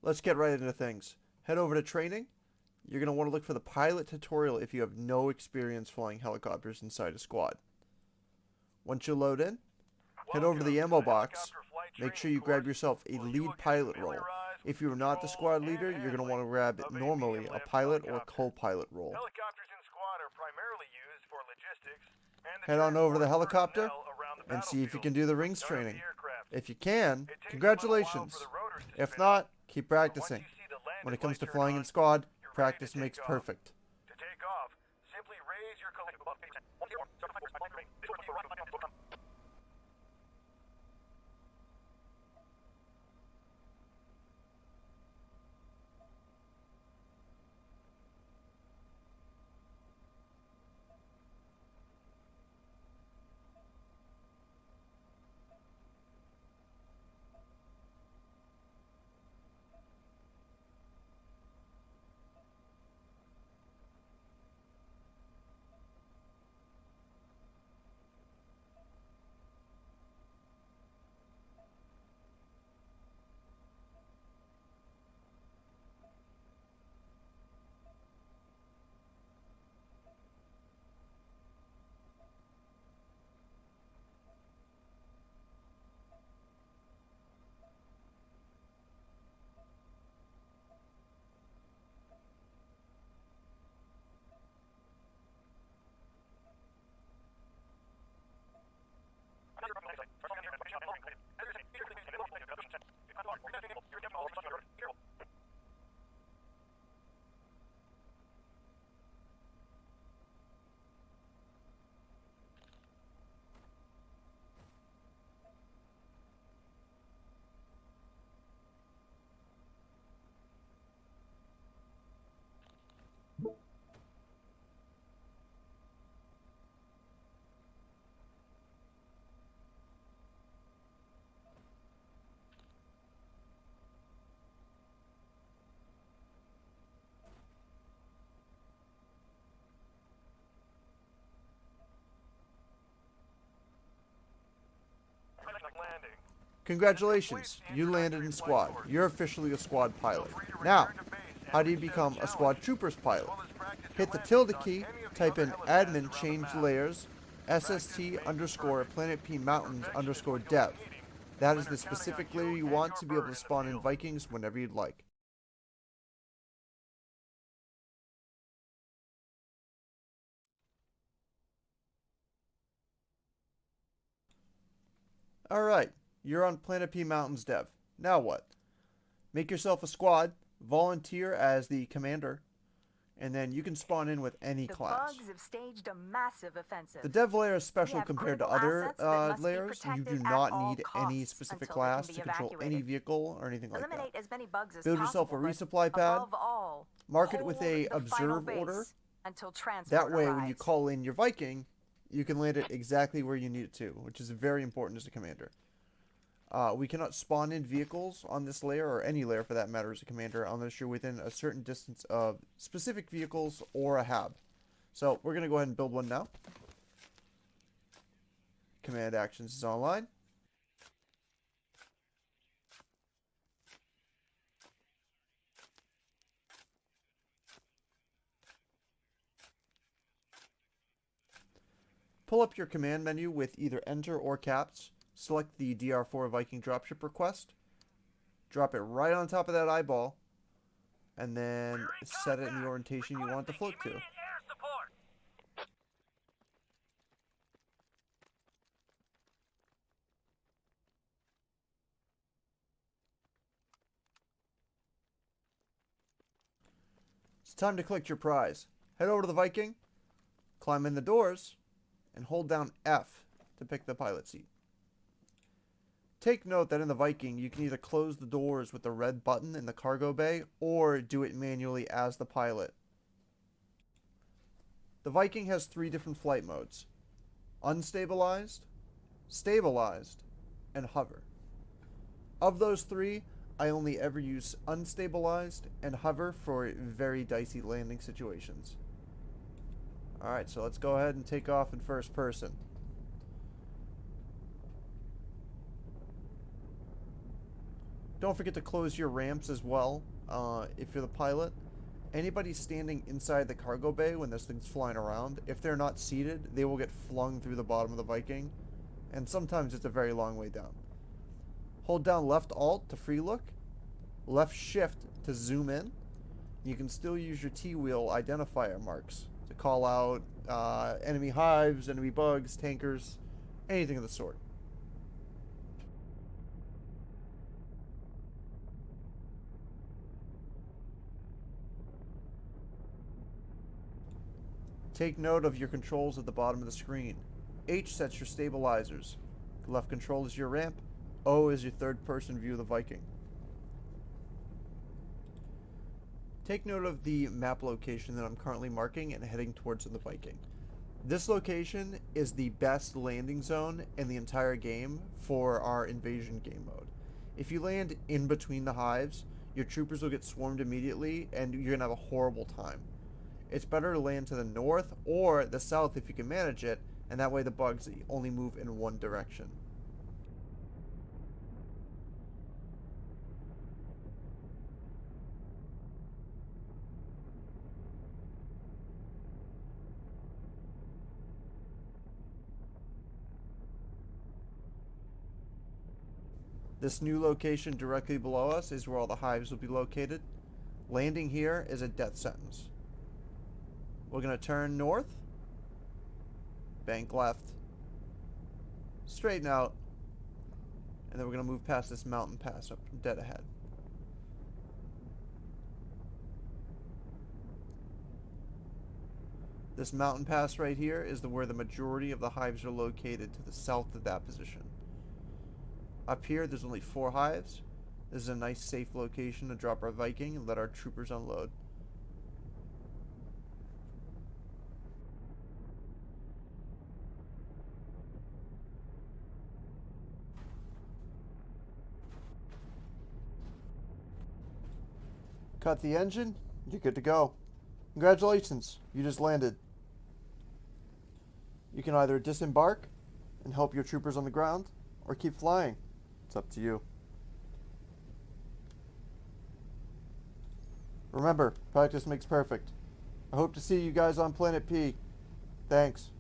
let's get right into things. Head over to training. You're going to want to look for the pilot tutorial if you have no experience flying helicopters inside a squad. Once you load in, head over to the ammo box. Make sure you grab yourself a lead pilot role. If you are not the squad leader, you're going to want to grab normally a pilot or co-pilot role. Helicopters in squad are primarily used for logistics and Head on over to the helicopter and see if you can do the rings training. If you can, congratulations. If not, keep practicing. When it comes to flying in squad, practice makes perfect. To take off, simply raise your collision above 80%. Landing. Congratulations, you landed in squad. You're officially a squad pilot. Now, how do you become a squad troopers pilot? Hit the tilde key, type in admin change layers, SST underscore Planet P Mountains underscore dev. That is the specific layer you want to be able to spawn in Vikings whenever you'd like. Alright, you're on Planet P Mountains dev. Now what? Make yourself a squad, volunteer as the commander, and then you can spawn in with any class. The bugs have staged a massive offensive. The dev layer is special compared to other layers. You do not need any specific class to control any vehicle or anything like that. As many bugs as Build yourself a resupply pad. Mark it with a hold the final observe base order. Until transport That way, when you arrives. call in your Viking, you can land it exactly where you need it to, which is very important as a commander. We cannot spawn in vehicles on this layer, or any layer for that matter as a commander, unless you're within a certain distance of specific vehicles or a hab. So we're going to go ahead and build one now. Command Actions is online. Pull up your command menu with either Enter or Caps. Select the DR4 Viking dropship request. Drop it right on top of that eyeball. And then set it in the orientation you want it to float to. It's time to collect your prize. Head over to the Viking, climb in the doors, and hold down F to pick the pilot seat. Take note that in the Viking, you can either close the doors with the red button in the cargo bay, or do it manually as the pilot. The Viking has 3 different flight modes: unstabilized, stabilized, and hover. Of those 3, I only ever use unstabilized and hover for very dicey landing situations. Alright, so let's go ahead and take off in first person. Don't forget to close your ramps as well, if you're the pilot. Anybody standing inside the cargo bay when this thing's flying around, if they're not seated, they will get flung through the bottom of the Viking, and sometimes it's a very long way down. Hold down left alt to free look, left shift to zoom in. You can still use your T-wheel identifier marks to call out enemy hives, enemy bugs, tankers, anything of the sort. Take note of your controls at the bottom of the screen. H sets your stabilizers. Left control is your ramp. O is your third-person view of the Viking. Take note of the map location that I'm currently marking and heading towards the Viking. This location is the best landing zone in the entire game for our invasion game mode. If you land in between the hives, your troopers will get swarmed immediately and you're going to have a horrible time. It's better to land to the north or the south if you can manage it, and that way the bugs only move in one direction. This new location directly below us is where all the hives will be located. Landing here is a death sentence. We're going to turn north, bank left, straighten out, and then we're going to move past this mountain pass up dead ahead. This mountain pass right here is where the majority of the hives are located, to the south of that position. Up here, there's only 4 hives. This is a nice safe location to drop our Viking and let our troopers unload. Cut the engine, you're good to go. Congratulations, you just landed. You can either disembark and help your troopers on the ground, or keep flying. It's up to you. Remember, practice makes perfect. I hope to see you guys on Planet P. Thanks.